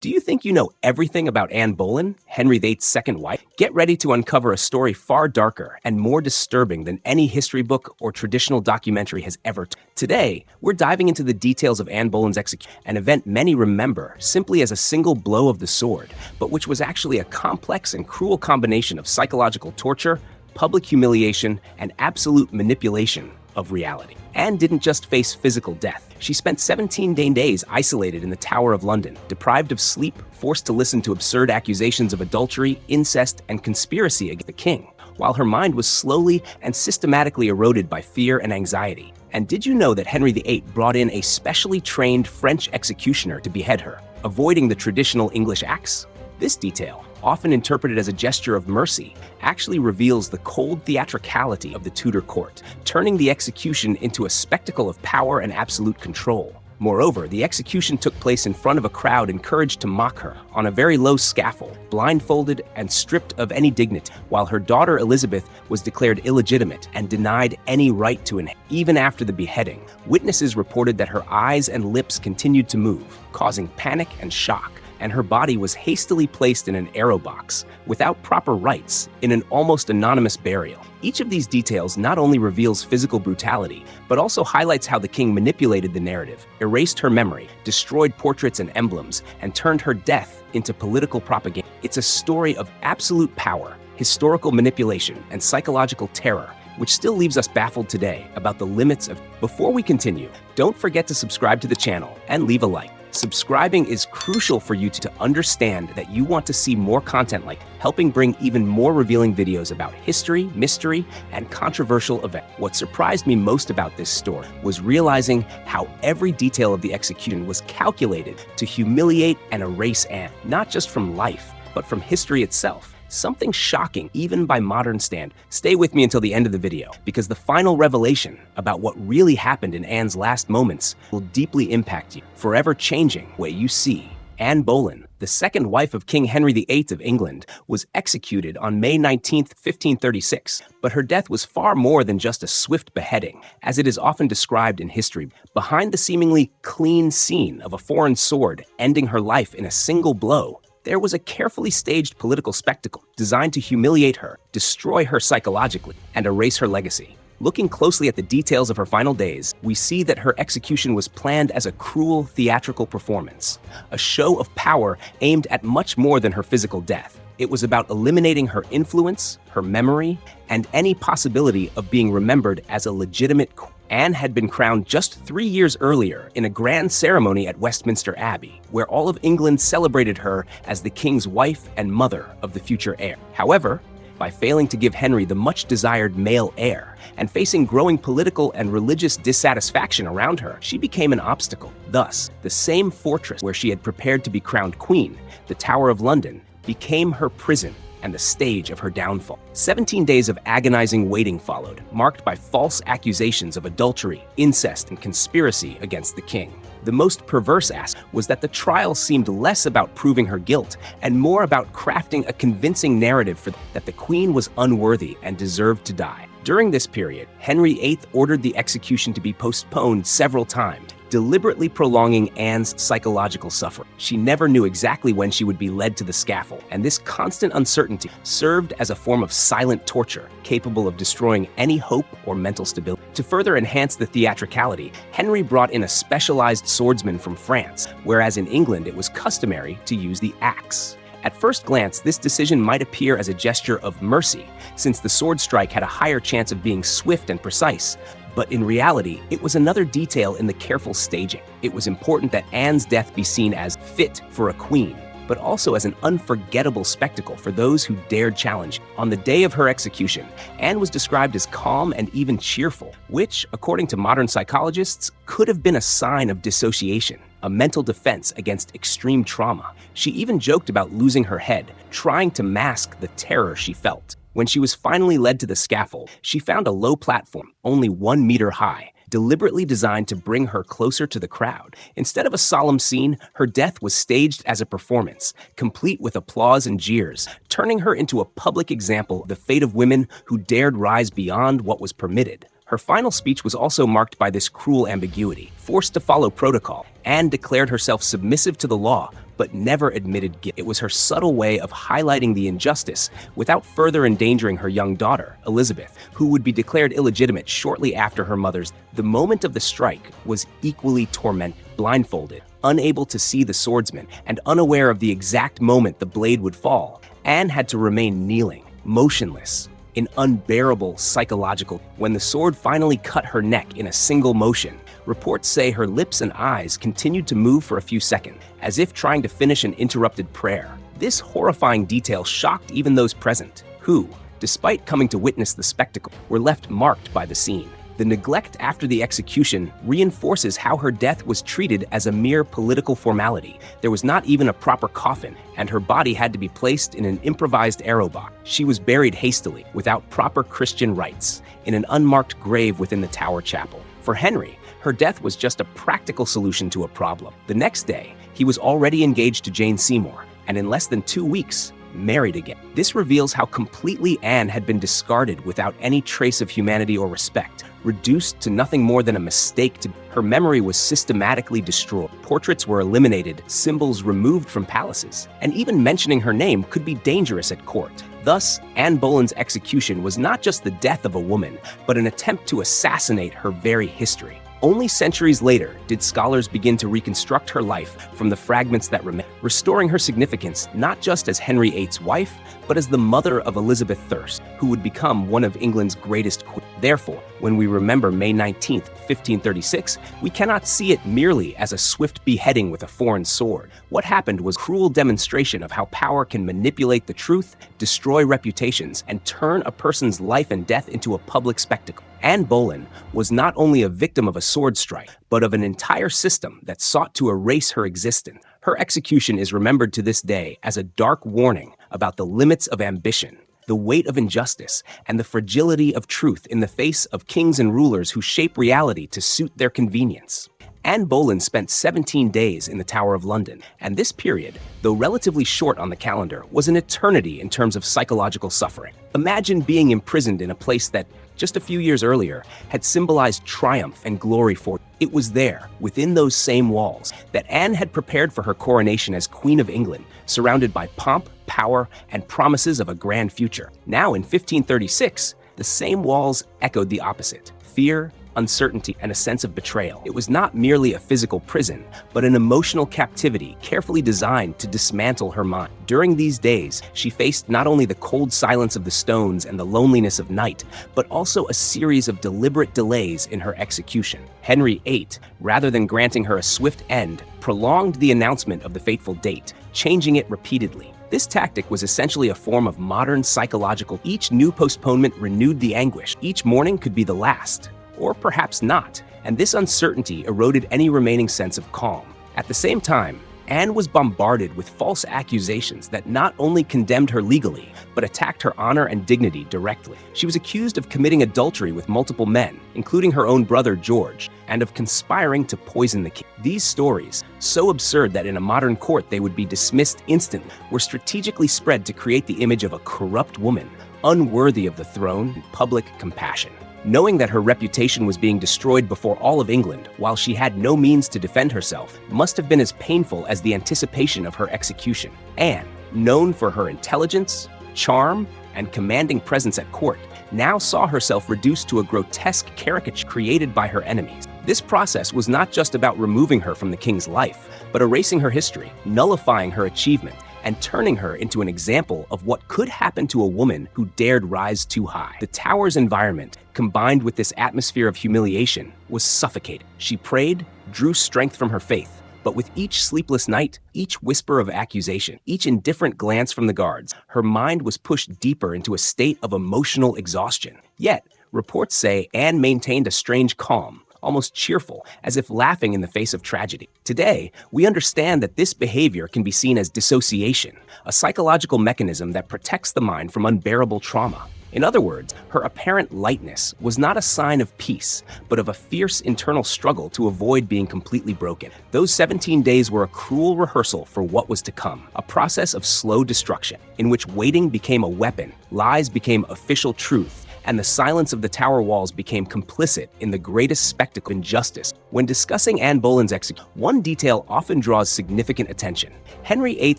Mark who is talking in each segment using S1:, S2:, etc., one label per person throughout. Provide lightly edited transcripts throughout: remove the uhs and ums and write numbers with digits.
S1: Do you think you know everything about Anne Boleyn, Henry VIII's second wife? Get ready to uncover a story far darker and more disturbing than any history book or traditional documentary has ever told. Today, we're diving into the details of Anne Boleyn's execution, an event many remember simply as a single blow of the sword, but which was actually a complex and cruel combination of psychological torture, public humiliation, and absolute manipulation of reality. Anne didn't just face physical death. She spent 17 days isolated in the Tower of London, deprived of sleep, forced to listen to absurd accusations of adultery, incest, and conspiracy against the king, while her mind was slowly and systematically eroded by fear and anxiety. And did you know that Henry VIII brought in a specially trained French executioner to behead her, avoiding the traditional English axe? This detail, often interpreted as a gesture of mercy, actually reveals the cold theatricality of the Tudor court, turning the execution into a spectacle of power and absolute control. Moreover, the execution took place in front of a crowd encouraged to mock her, on a very low scaffold, blindfolded and stripped of any dignity, while her daughter Elizabeth was declared illegitimate and denied any right to inherit. Even after the beheading, witnesses reported that her eyes and lips continued to move, causing panic and shock, and her body was hastily placed in an arrow box, without proper rites, in an almost anonymous burial. Each of these details not only reveals physical brutality, but also highlights how the king manipulated the narrative, erased her memory, destroyed portraits and emblems, and turned her death into political propaganda. It's a story of absolute power, historical manipulation, and psychological terror, which still leaves us baffled today about the limits of. Before we continue, don't forget to subscribe to the channel and leave a like. Subscribing is crucial for you to understand that you want to see more content like helping bring even more revealing videos about history, mystery, and controversial events. What surprised me most about this story was realizing how every detail of the execution was calculated to humiliate and erase Anne, not just from life, but from history itself. Something shocking, even by modern standards. Stay with me until the end of the video, because the final revelation about what really happened in Anne's last moments will deeply impact you, forever changing the way you see. Anne Boleyn, the second wife of King Henry VIII of England, was executed on May 19, 1536, but her death was far more than just a swift beheading, as it is often described in history. Behind the seemingly clean scene of a foreign sword ending her life in a single blow, there was a carefully staged political spectacle designed to humiliate her, destroy her psychologically, and erase her legacy. Looking closely at the details of her final days, we see that her execution was planned as a cruel theatrical performance, a show of power aimed at much more than her physical death. It was about eliminating her influence, her memory, and any possibility of being remembered as a legitimate queen. Anne had been crowned just 3 years earlier in a grand ceremony at Westminster Abbey, where all of England celebrated her as the king's wife and mother of the future heir. However, by failing to give Henry the much-desired male heir and facing growing political and religious dissatisfaction around her, she became an obstacle. Thus, the same fortress where she had prepared to be crowned queen, the Tower of London, became her prison and the stage of her downfall. 17 days of agonizing waiting followed, marked by false accusations of adultery, incest, and conspiracy against the king. The most perverse aspect was that the trial seemed less about proving her guilt and more about crafting a convincing narrative that the queen was unworthy and deserved to die. During this period, Henry VIII ordered the execution to be postponed several times, deliberately prolonging Anne's psychological suffering. She never knew exactly when she would be led to the scaffold, and this constant uncertainty served as a form of silent torture, capable of destroying any hope or mental stability. To further enhance the theatricality, Henry brought in a specialized swordsman from France, whereas in England it was customary to use the axe. At first glance, this decision might appear as a gesture of mercy, since the sword strike had a higher chance of being swift and precise. But in reality, it was another detail in the careful staging. It was important that Anne's death be seen as fit for a queen, but also as an unforgettable spectacle for those who dared challenge. On the day of her execution, Anne was described as calm and even cheerful, which, according to modern psychologists, could have been a sign of dissociation, a mental defense against extreme trauma. She even joked about losing her head, trying to mask the terror she felt. When she was finally led to the scaffold, she found a low platform, only 1 meter high, deliberately designed to bring her closer to the crowd. Instead of a solemn scene, her death was staged as a performance, complete with applause and jeers, turning her into a public example of the fate of women who dared rise beyond what was permitted. Her final speech was also marked by this cruel ambiguity. Forced to follow protocol, Anne declared herself submissive to the law, but never admitted guilt. It was her subtle way of highlighting the injustice without further endangering her young daughter, Elizabeth, who would be declared illegitimate shortly after her mother's. The moment of the strike was equally tormenting. Blindfolded, unable to see the swordsman, and unaware of the exact moment the blade would fall, Anne had to remain kneeling, motionless, in unbearable psychological. When the sword finally cut her neck in a single motion, reports say her lips and eyes continued to move for a few seconds, as if trying to finish an interrupted prayer. This horrifying detail shocked even those present, who, despite coming to witness the spectacle, were left marked by the scene. The neglect after the execution reinforces how her death was treated as a mere political formality. There was not even a proper coffin, and her body had to be placed in an improvised erode box. She was buried hastily, without proper Christian rites, in an unmarked grave within the Tower Chapel. For Henry, her death was just a practical solution to a problem. The next day, he was already engaged to Jane Seymour, and in less than 2 weeks, married again. This reveals how completely Anne had been discarded without any trace of humanity or respect, reduced to nothing more than a mistake. Her memory was systematically destroyed. Portraits were eliminated, symbols removed from palaces, and even mentioning her name could be dangerous at court. Thus, Anne Boleyn's execution was not just the death of a woman, but an attempt to assassinate her very history. Only centuries later did scholars begin to reconstruct her life from the fragments that remain, restoring her significance not just as Henry VIII's wife, but as the mother of Elizabeth I, who would become one of England's greatest queens. Therefore, when we remember May 19, 1536, we cannot see it merely as a swift beheading with a foreign sword. What happened was a cruel demonstration of how power can manipulate the truth, destroy reputations, and turn a person's life and death into a public spectacle. Anne Boleyn was not only a victim of a sword strike, but of an entire system that sought to erase her existence. Her execution is remembered to this day as a dark warning about the limits of ambition, the weight of injustice, and the fragility of truth in the face of kings and rulers who shape reality to suit their convenience. Anne Boleyn spent 17 days in the Tower of London, and this period, though relatively short on the calendar, was an eternity in terms of psychological suffering. Imagine being imprisoned in a place that, just a few years earlier, had symbolized triumph and glory for you. It was there, within those same walls, that Anne had prepared for her coronation as Queen of England, surrounded by pomp, power, and promises of a grand future. Now, in 1536, the same walls echoed the opposite: fear, uncertainty, and a sense of betrayal. It was not merely a physical prison, but an emotional captivity carefully designed to dismantle her mind. During these days, she faced not only the cold silence of the stones and the loneliness of night, but also a series of deliberate delays in her execution. Henry VIII, rather than granting her a swift end, prolonged the announcement of the fateful date, changing it repeatedly. This tactic was essentially a form of modern psychological. Each new postponement renewed the anguish. Each morning could be the last, or perhaps not, and this uncertainty eroded any remaining sense of calm. At the same time, Anne was bombarded with false accusations that not only condemned her legally, but attacked her honor and dignity directly. She was accused of committing adultery with multiple men, including her own brother George, and of conspiring to poison the king. These stories, so absurd that in a modern court they would be dismissed instantly, were strategically spread to create the image of a corrupt woman, unworthy of the throne and public compassion. Knowing that her reputation was being destroyed before all of England, while she had no means to defend herself, must have been as painful as the anticipation of her execution. Anne, known for her intelligence, charm, and commanding presence at court, now saw herself reduced to a grotesque caricature created by her enemies. This process was not just about removing her from the king's life, but erasing her history, nullifying her achievement, and turning her into an example of what could happen to a woman who dared rise too high. The Tower's environment, combined with this atmosphere of humiliation, was suffocating. She prayed, drew strength from her faith, but with each sleepless night, each whisper of accusation, each indifferent glance from the guards, her mind was pushed deeper into a state of emotional exhaustion. Yet, reports say Anne maintained a strange calm, almost cheerful, as if laughing in the face of tragedy. Today, we understand that this behavior can be seen as dissociation, a psychological mechanism that protects the mind from unbearable trauma. In other words, her apparent lightness was not a sign of peace, but of a fierce internal struggle to avoid being completely broken. Those 17 days were a cruel rehearsal for what was to come, a process of slow destruction, in which waiting became a weapon, lies became official truth, and the silence of the tower walls became complicit in the greatest spectacle of injustice. When discussing Anne Boleyn's execution, one detail often draws significant attention. Henry VIII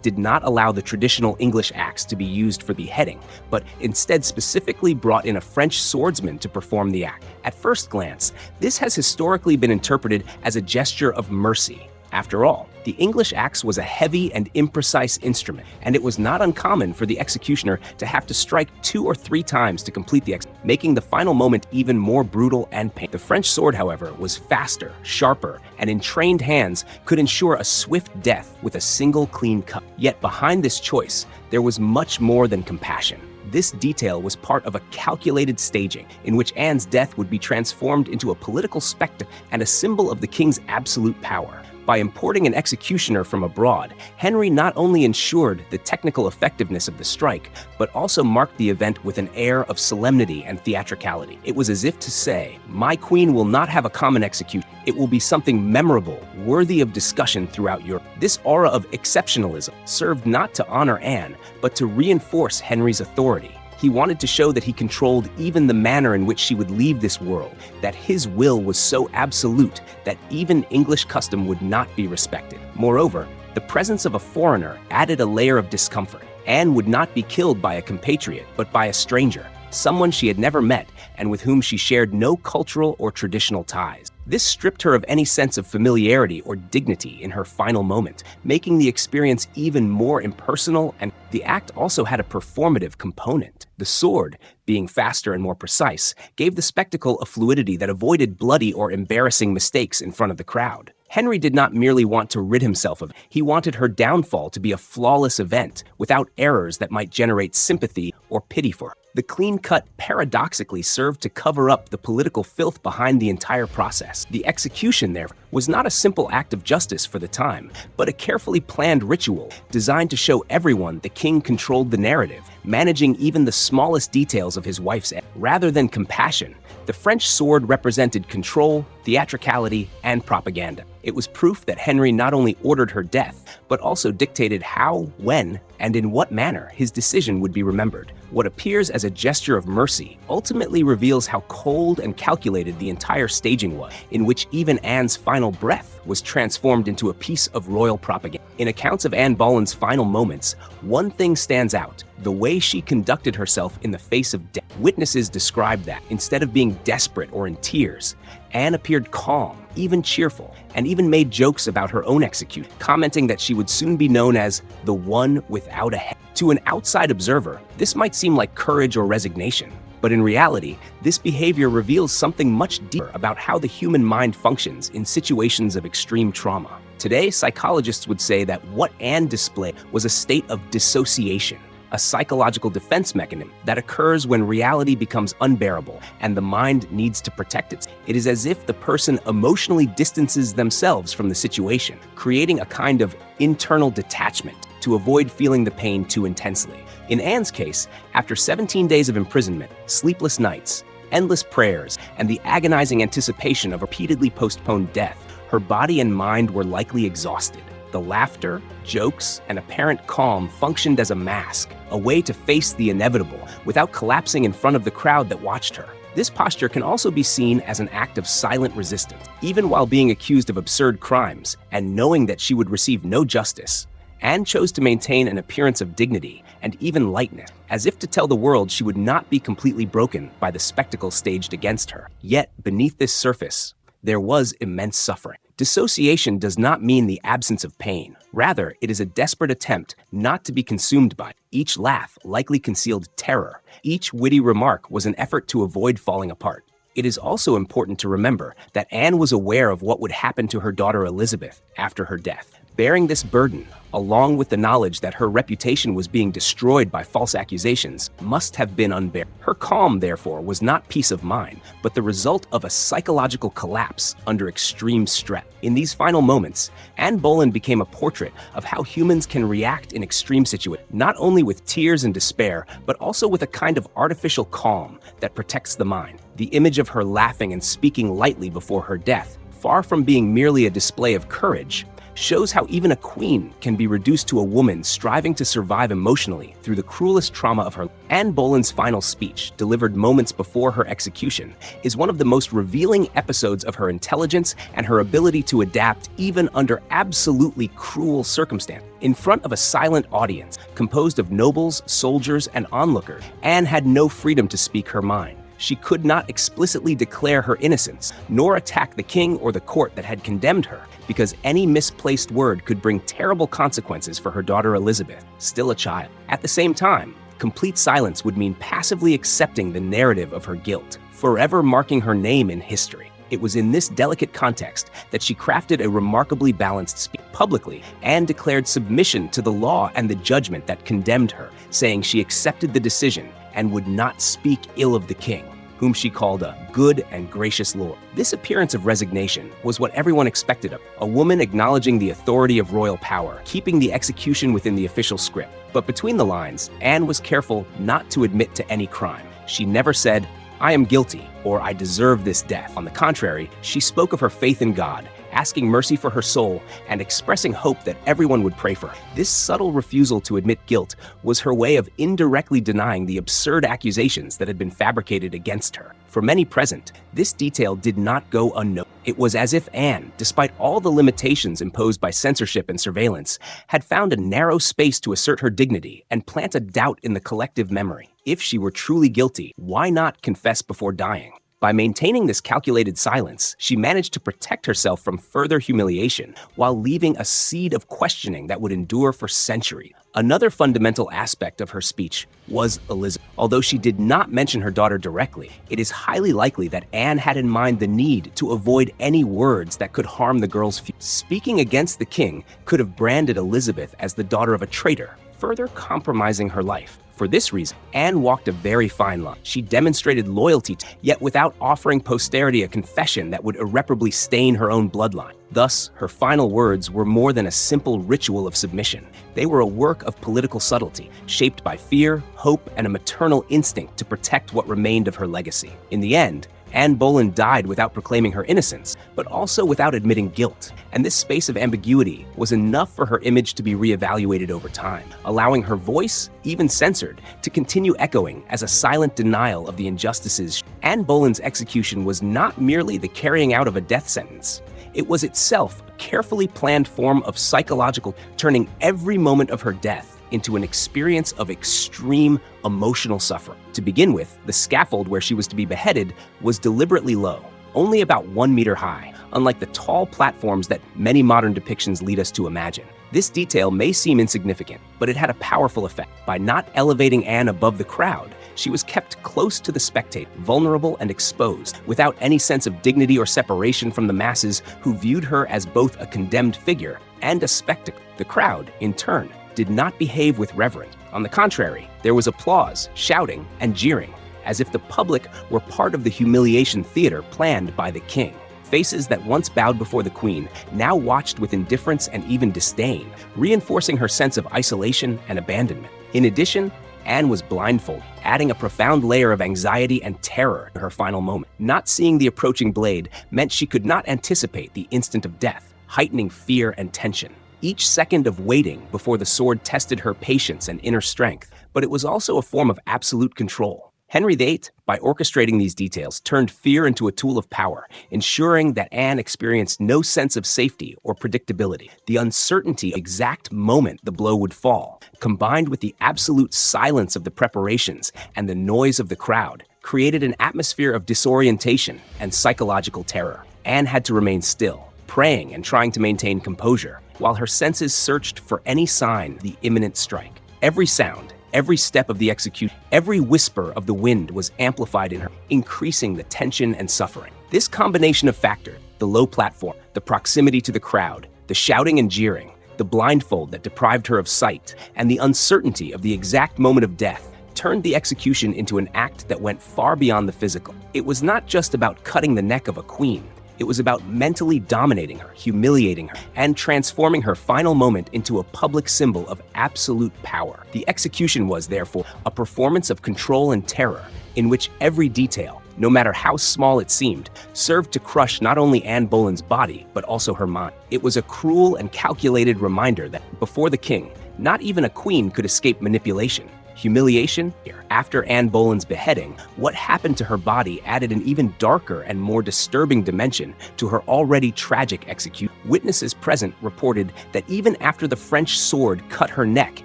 S1: did not allow the traditional English axe to be used for beheading, but instead specifically brought in a French swordsman to perform the act. At first glance, this has historically been interpreted as a gesture of mercy. After all, the English axe was a heavy and imprecise instrument, and it was not uncommon for the executioner to have to strike 2 or 3 times to complete the execution, making the final moment even more brutal and painful. The French sword, however, was faster, sharper, and in trained hands could ensure a swift death with a single clean cut. Yet behind this choice, there was much more than compassion. This detail was part of a calculated staging in which Anne's death would be transformed into a political spectacle and a symbol of the king's absolute power. By importing an executioner from abroad, Henry not only ensured the technical effectiveness of the strike, but also marked the event with an air of solemnity and theatricality. It was as if to say, "My queen will not have a common execution. It will be something memorable, worthy of discussion throughout Europe." This aura of exceptionalism served not to honor Anne, but to reinforce Henry's authority. He wanted to show that he controlled even the manner in which she would leave this world, that his will was so absolute that even English custom would not be respected. Moreover, the presence of a foreigner added a layer of discomfort. Anne would not be killed by a compatriot, but by a stranger, someone she had never met and with whom she shared no cultural or traditional ties. This stripped her of any sense of familiarity or dignity in her final moment, making the experience even more impersonal, and the act also had a performative component. The sword, being faster and more precise, gave the spectacle a fluidity that avoided bloody or embarrassing mistakes in front of the crowd. Henry did not merely want to rid himself of it, he wanted her downfall to be a flawless event, without errors that might generate sympathy or pity for her. The clean cut paradoxically served to cover up the political filth behind the entire process. The execution, therefore, was not a simple act of justice for the time, but a carefully planned ritual designed to show everyone the king controlled the narrative, managing even the smallest details of his wife's end. Rather than compassion, the French sword represented control, theatricality, and propaganda. It was proof that Henry not only ordered her death, but also dictated how, when, and in what manner his decision would be remembered. What appears as a gesture of mercy ultimately reveals how cold and calculated the entire staging was, in which even Anne's final breath was transformed into a piece of royal propaganda. In accounts of Anne Boleyn's final moments, one thing stands out: the way she conducted herself in the face of death. Witnesses described that, instead of being desperate or in tears, Anne appeared calm, even cheerful, and even made jokes about her own execution, commenting that she would soon be known as the one without a head. To an outside observer, this might seem like courage or resignation, but in reality, this behavior reveals something much deeper about how the human mind functions in situations of extreme trauma. Today, psychologists would say that what Anne displayed was a state of dissociation, a psychological defense mechanism that occurs when reality becomes unbearable and the mind needs to protect itself. It is as if the person emotionally distances themselves from the situation, creating a kind of internal detachment to avoid feeling the pain too intensely. In Anne's case, after 17 days of imprisonment, sleepless nights, endless prayers, and the agonizing anticipation of repeatedly postponed death, her body and mind were likely exhausted. The laughter, jokes, and apparent calm functioned as a mask, a way to face the inevitable without collapsing in front of the crowd that watched her. This posture can also be seen as an act of silent resistance. Even while being accused of absurd crimes and knowing that she would receive no justice, Anne chose to maintain an appearance of dignity and even lightness, as if to tell the world she would not be completely broken by the spectacle staged against her. Yet, beneath this surface, there was immense suffering. Dissociation does not mean the absence of pain. Rather, it is a desperate attempt not to be consumed by it. Each laugh likely concealed terror. Each witty remark was an effort to avoid falling apart. It is also important to remember that Anne was aware of what would happen to her daughter Elizabeth after her death. Bearing this burden, along with the knowledge that her reputation was being destroyed by false accusations, must have been unbearable. Her calm, therefore, was not peace of mind, but the result of a psychological collapse under extreme stress. In these final moments, Anne Boleyn became a portrait of how humans can react in extreme situations, not only with tears and despair, but also with a kind of artificial calm that protects the mind. The image of her laughing and speaking lightly before her death, far from being merely a display of courage, shows how even a queen can be reduced to a woman striving to survive emotionally through the cruelest trauma of her. Anne Boleyn's final speech, delivered moments before her execution, is one of the most revealing episodes of her intelligence and her ability to adapt even under absolutely cruel circumstances. In front of a silent audience composed of nobles, soldiers, and onlookers, Anne had no freedom to speak her mind. She could not explicitly declare her innocence, nor attack the king or the court that had condemned her, because any misplaced word could bring terrible consequences for her daughter Elizabeth, still a child. At the same time, complete silence would mean passively accepting the narrative of her guilt, forever marking her name in history. It was in this delicate context that she crafted a remarkably balanced speech. Publicly, Anne declared submission to the law and the judgment that condemned her, saying she accepted the decision and would not speak ill of the king, whom she called a good and gracious lord. This appearance of resignation was what everyone expected of her, a woman acknowledging the authority of royal power, keeping the execution within the official script. But between the lines, Anne was careful not to admit to any crime. She never said, "I am guilty," or "I deserve this death." On the contrary, she spoke of her faith in God, asking mercy for her soul and expressing hope that everyone would pray for her. This subtle refusal to admit guilt was her way of indirectly denying the absurd accusations that had been fabricated against her. For many present, this detail did not go unnoticed. It was as if Anne, despite all the limitations imposed by censorship and surveillance, had found a narrow space to assert her dignity and plant a doubt in the collective memory. If she were truly guilty, why not confess before dying? By maintaining this calculated silence, she managed to protect herself from further humiliation while leaving a seed of questioning that would endure for centuries. Another fundamental aspect of her speech was Elizabeth. Although she did not mention her daughter directly, it is highly likely that Anne had in mind the need to avoid any words that could harm the girl's future. Speaking against the king could have branded Elizabeth as the daughter of a traitor, further compromising her life. For this reason, Anne walked a very fine line. She demonstrated loyalty, yet without offering posterity a confession that would irreparably stain her own bloodline. Thus, her final words were more than a simple ritual of submission. They were a work of political subtlety, shaped by fear, hope, and a maternal instinct to protect what remained of her legacy. In the end, Anne Boleyn died without proclaiming her innocence, but also without admitting guilt. And this space of ambiguity was enough for her image to be reevaluated over time, allowing her voice, even censored, to continue echoing as a silent denial of the injustices. Anne Boleyn's execution was not merely the carrying out of a death sentence. It was itself a carefully planned form of psychological, turning every moment of her death into an experience of extreme emotional suffering. To begin with, the scaffold where she was to be beheaded was deliberately low, only about 1 meter high, unlike the tall platforms that many modern depictions lead us to imagine. This detail may seem insignificant, but it had a powerful effect. By not elevating Anne above the crowd, she was kept close to the spectator, vulnerable and exposed, without any sense of dignity or separation from the masses who viewed her as both a condemned figure and a spectacle. The crowd, in turn, did not behave with reverence. On the contrary, there was applause, shouting, and jeering, as if the public were part of the humiliation theater planned by the king. Faces that once bowed before the queen now watched with indifference and even disdain, reinforcing her sense of isolation and abandonment. In addition, Anne was blindfolded, adding a profound layer of anxiety and terror to her final moment. Not seeing the approaching blade meant she could not anticipate the instant of death, heightening fear and tension. Each second of waiting before the sword tested her patience and inner strength, but it was also a form of absolute control. Henry VIII, by orchestrating these details, turned fear into a tool of power, ensuring that Anne experienced no sense of safety or predictability. The uncertainty of the exact moment the blow would fall, combined with the absolute silence of the preparations and the noise of the crowd, created an atmosphere of disorientation and psychological terror. Anne had to remain still, praying and trying to maintain composure, while her senses searched for any sign of the imminent strike. Every sound, every step of the execution, every whisper of the wind was amplified in her, increasing the tension and suffering. This combination of factors, the low platform, the proximity to the crowd, the shouting and jeering, the blindfold that deprived her of sight, and the uncertainty of the exact moment of death, turned the execution into an act that went far beyond the physical. It was not just about cutting the neck of a queen. It was about mentally dominating her, humiliating her, and transforming her final moment into a public symbol of absolute power. The execution was, therefore, a performance of control and terror, in which every detail, no matter how small it seemed, served to crush not only Anne Boleyn's body, but also her mind. It was a cruel and calculated reminder that, before the king, not even a queen could escape manipulation. Humiliation. After Anne Boleyn's beheading, what happened to her body added an even darker and more disturbing dimension to her already tragic execution. Witnesses present reported that even after the French sword cut her neck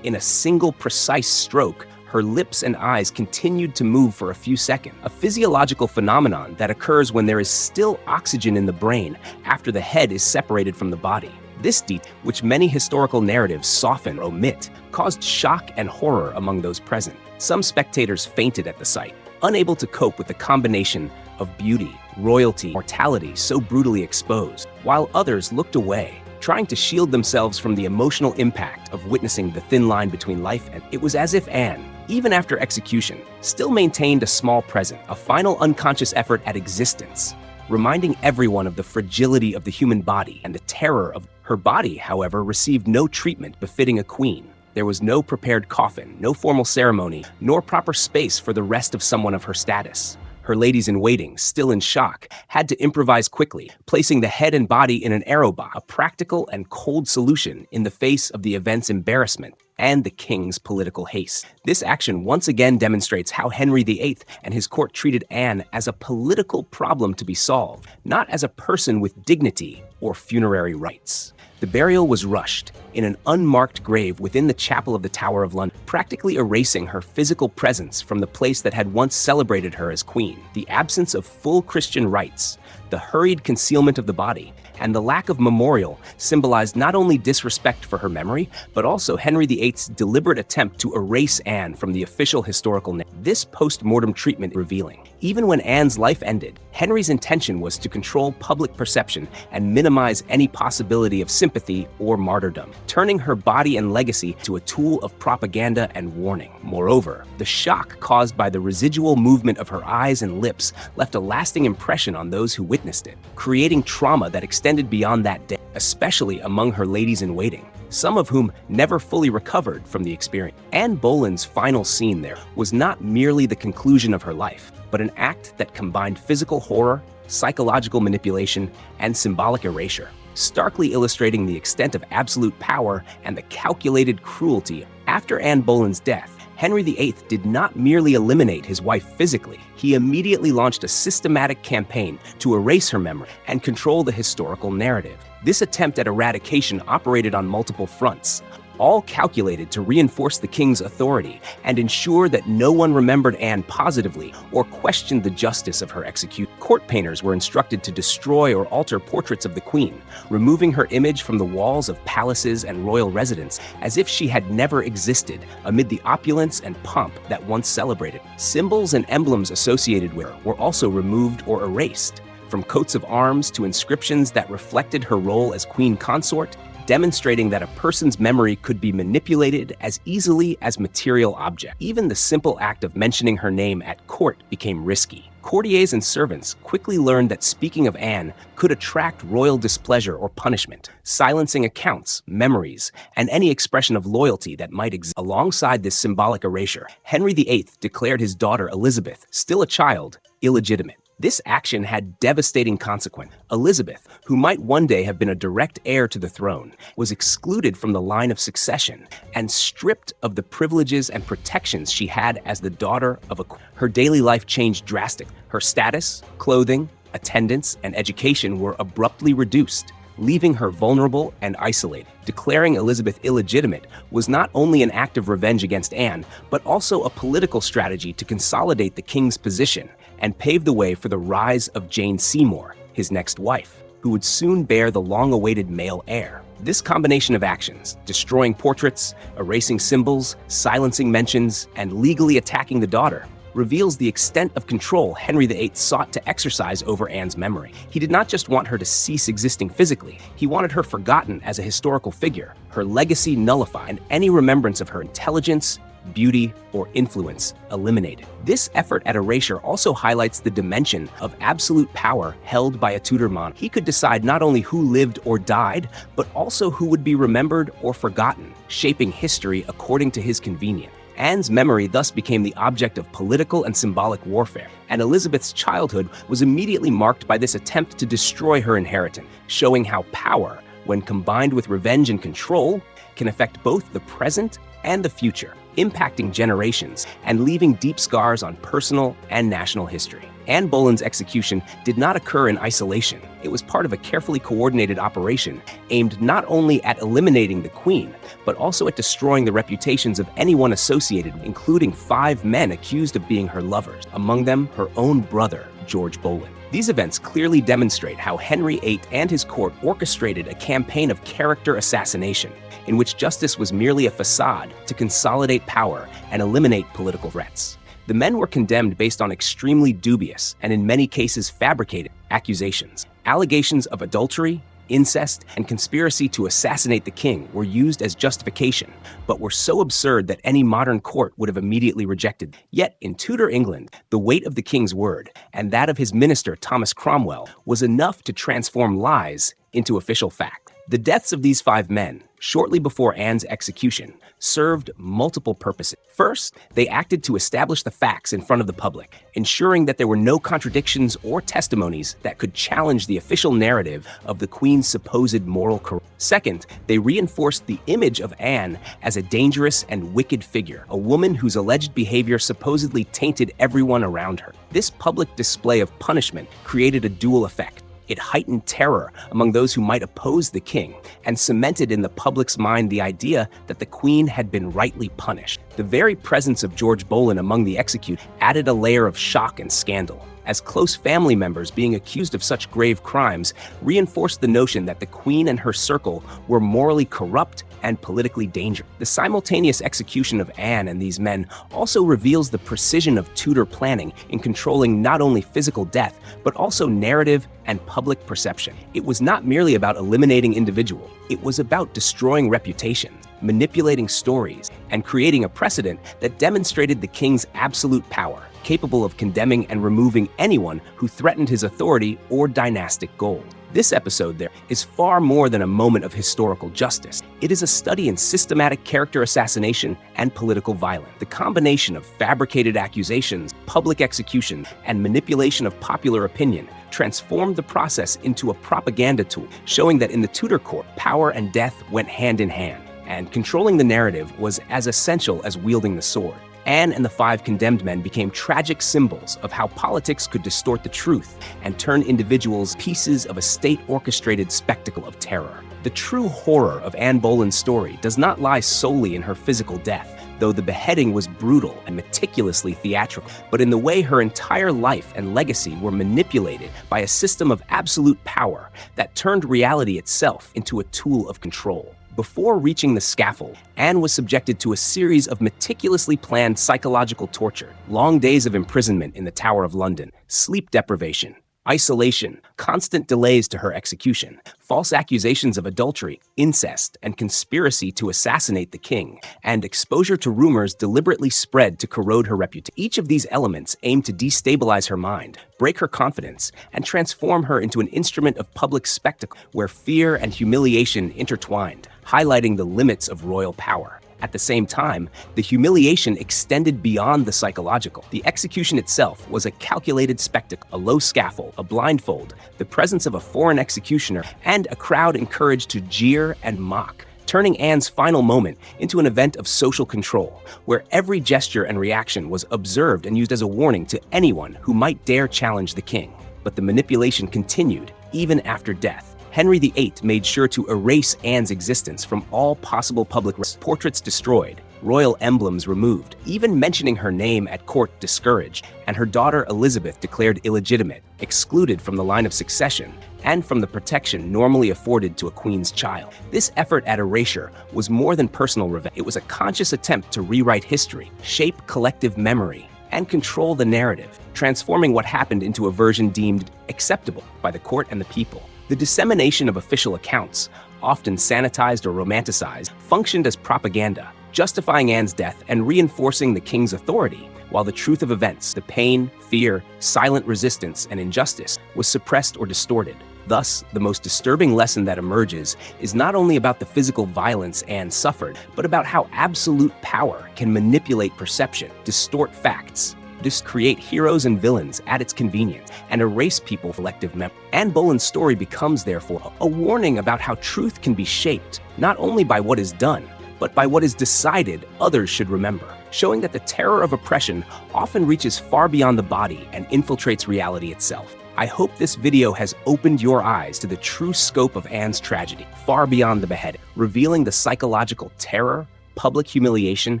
S1: in a single precise stroke, her lips and eyes continued to move for a few seconds, a physiological phenomenon that occurs when there is still oxygen in the brain after the head is separated from the body. This detail, which many historical narratives soften or omit, caused shock and horror among those present. Some spectators fainted at the sight, unable to cope with the combination of beauty, royalty, and mortality so brutally exposed, while others looked away, trying to shield themselves from the emotional impact of witnessing the thin line between life and... It was as if Anne, even after execution, still maintained a small present, a final unconscious effort at existence, reminding everyone of the fragility of the human body and the terror of... Her body, however, received no treatment befitting a queen. There was no prepared coffin, no formal ceremony, nor proper space for the rest of someone of her status. Her ladies-in-waiting, still in shock, had to improvise quickly, placing the head and body in an erode, a practical and cold solution in the face of the event's embarrassment and the king's political haste. This action once again demonstrates how Henry VIII and his court treated Anne as a political problem to be solved, not as a person with dignity or funerary rites. The burial was rushed in an unmarked grave within the chapel of the Tower of London, practically erasing her physical presence from the place that had once celebrated her as queen. The absence of full Christian rites, the hurried concealment of the body, and the lack of memorial symbolized not only disrespect for her memory, but also Henry VIII's deliberate attempt to erase Anne from the official historical name. This post-mortem treatment revealing. Even when Anne's life ended, Henry's intention was to control public perception and minimize any possibility of sympathy or martyrdom, turning her body and legacy to a tool of propaganda and warning. Moreover, the shock caused by the residual movement of her eyes and lips left a lasting impression on those who witnessed it, creating trauma that extended beyond that day, especially among her ladies-in-waiting, some of whom never fully recovered from the experience. Anne Boleyn's final scene there was not merely the conclusion of her life, but an act that combined physical horror, psychological manipulation, and symbolic erasure, starkly illustrating the extent of absolute power and the calculated cruelty. After Anne Boleyn's death, Henry VIII did not merely eliminate his wife physically, he immediately launched a systematic campaign to erase her memory and control the historical narrative. This attempt at eradication operated on multiple fronts, all calculated to reinforce the king's authority and ensure that no one remembered Anne positively or questioned the justice of her execution. Court painters were instructed to destroy or alter portraits of the queen, removing her image from the walls of palaces and royal residence as if she had never existed amid the opulence and pomp that once celebrated. Symbols and emblems associated with her were also removed or erased, from coats of arms to inscriptions that reflected her role as queen consort, demonstrating that a person's memory could be manipulated as easily as material objects. Even the simple act of mentioning her name at court became risky. Courtiers and servants quickly learned that speaking of Anne could attract royal displeasure or punishment, silencing accounts, memories, and any expression of loyalty that might exist. Alongside this symbolic erasure, Henry VIII declared his daughter Elizabeth, still a child, illegitimate. This action had devastating consequences. Elizabeth, who might one day have been a direct heir to the throne, was excluded from the line of succession and stripped of the privileges and protections she had as the daughter of a queen. Her daily life changed drastically. Her status, clothing, attendance, and education were abruptly reduced, leaving her vulnerable and isolated. Declaring Elizabeth illegitimate was not only an act of revenge against Anne, but also a political strategy to consolidate the king's position and pave the way for the rise of Jane Seymour, his next wife, who would soon bear the long-awaited male heir. This combination of actions, destroying portraits, erasing symbols, silencing mentions, and legally attacking the daughter, reveals the extent of control Henry VIII sought to exercise over Anne's memory. He did not just want her to cease existing physically, he wanted her forgotten as a historical figure, her legacy nullified, and any remembrance of her intelligence, beauty, or influence eliminated. This effort at erasure also highlights the dimension of absolute power held by a Tudor monarch. He could decide not only who lived or died, but also who would be remembered or forgotten, shaping history according to his convenience. Anne's memory thus became the object of political and symbolic warfare, and Elizabeth's childhood was immediately marked by this attempt to destroy her inheritance, showing how power, when combined with revenge and control, can affect both the present and the future, impacting generations and leaving deep scars on personal and national history. Anne Boleyn's execution did not occur in isolation. It was part of a carefully coordinated operation aimed not only at eliminating the queen, but also at destroying the reputations of anyone associated, including 5 men accused of being her lovers, among them her own brother, George Boleyn. These events clearly demonstrate how Henry VIII and his court orchestrated a campaign of character assassination, in which justice was merely a facade to consolidate power and eliminate political threats. The men were condemned based on extremely dubious, and in many cases fabricated, accusations. Allegations of adultery, incest, and conspiracy to assassinate the king were used as justification, but were so absurd that any modern court would have immediately rejected. Yet, in Tudor England, the weight of the king's word, and that of his minister Thomas Cromwell, was enough to transform lies into official fact. The deaths of these 5 men, shortly before Anne's execution, served multiple purposes. First, they acted to establish the facts in front of the public, ensuring that there were no contradictions or testimonies that could challenge the official narrative of the Queen's supposed moral corruption. Second, they reinforced the image of Anne as a dangerous and wicked figure, a woman whose alleged behavior supposedly tainted everyone around her. This public display of punishment created a dual effect. It heightened terror among those who might oppose the king and cemented in the public's mind the idea that the queen had been rightly punished. The very presence of George Boleyn among the executed added a layer of shock and scandal, as close family members being accused of such grave crimes reinforced the notion that the queen and her circle were morally corrupt and politically dangerous. The simultaneous execution of Anne and these men also reveals the precision of Tudor planning in controlling not only physical death, but also narrative and public perception. It was not merely about eliminating individuals, it was about destroying reputations, manipulating stories, and creating a precedent that demonstrated the king's absolute power, capable of condemning and removing anyone who threatened his authority or dynastic goals. This episode, is far more than a moment of historical justice. It is a study in systematic character assassination and political violence. The combination of fabricated accusations, public execution, and manipulation of popular opinion transformed the process into a propaganda tool, showing that in the Tudor court, power and death went hand in hand, and controlling the narrative was as essential as wielding the sword. Anne and the 5 condemned men became tragic symbols of how politics could distort the truth and turn individuals pieces of a state-orchestrated spectacle of terror. The true horror of Anne Boleyn's story does not lie solely in her physical death, though the beheading was brutal and meticulously theatrical, but in the way her entire life and legacy were manipulated by a system of absolute power that turned reality itself into a tool of control. Before reaching the scaffold, Anne was subjected to a series of meticulously planned psychological torture, long days of imprisonment in the Tower of London, sleep deprivation, isolation, constant delays to her execution, false accusations of adultery, incest, and conspiracy to assassinate the king, and exposure to rumors deliberately spread to corrode her reputation. Each of these elements aimed to destabilize her mind, break her confidence, and transform her into an instrument of public spectacle where fear and humiliation intertwined, highlighting the limits of royal power. At the same time, the humiliation extended beyond the psychological. The execution itself was a calculated spectacle, a low scaffold, a blindfold, the presence of a foreign executioner, and a crowd encouraged to jeer and mock, turning Anne's final moment into an event of social control, where every gesture and reaction was observed and used as a warning to anyone who might dare challenge the king. But the manipulation continued, even after death. Henry VIII made sure to erase Anne's existence from all possible public records, portraits destroyed, royal emblems removed, even mentioning her name at court discouraged, and her daughter Elizabeth declared illegitimate, excluded from the line of succession, and from the protection normally afforded to a queen's child. This effort at erasure was more than personal revenge. It was a conscious attempt to rewrite history, shape collective memory, and control the narrative, transforming what happened into a version deemed acceptable by the court and the people. The dissemination of official accounts, often sanitized or romanticized, functioned as propaganda, justifying Anne's death and reinforcing the king's authority, while the truth of events, the pain, fear, silent resistance, and injustice, was suppressed or distorted. Thus, the most disturbing lesson that emerges is not only about the physical violence Anne suffered, but about how absolute power can manipulate perception, distort facts, create heroes and villains at its convenience, and erase people's collective memory. Anne Boleyn's story becomes, therefore, a warning about how truth can be shaped, not only by what is done, but by what is decided others should remember, showing that the terror of oppression often reaches far beyond the body and infiltrates reality itself. I hope this video has opened your eyes to the true scope of Anne's tragedy, far beyond the beheading, revealing the psychological terror, public humiliation,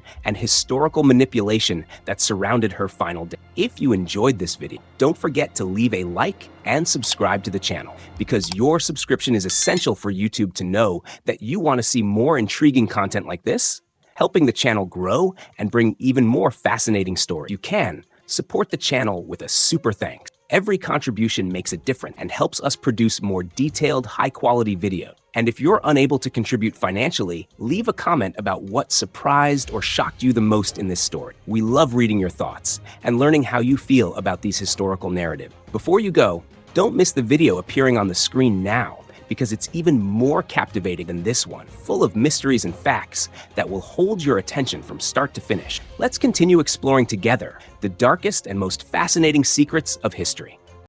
S1: and historical manipulation that surrounded her final day. If you enjoyed this video, don't forget to leave a like and subscribe to the channel, because your subscription is essential for YouTube to know that you want to see more intriguing content like this, helping the channel grow and bring even more fascinating stories. You can support the channel with a super thanks. Every contribution makes a difference and helps us produce more detailed, high-quality videos. And if you're unable to contribute financially, leave a comment about what surprised or shocked you the most in this story. We love reading your thoughts and learning how you feel about these historical narratives. Before you go, don't miss the video appearing on the screen now, because it's even more captivating than this one, full of mysteries and facts that will hold your attention from start to finish. Let's continue exploring together the darkest and most fascinating secrets of history.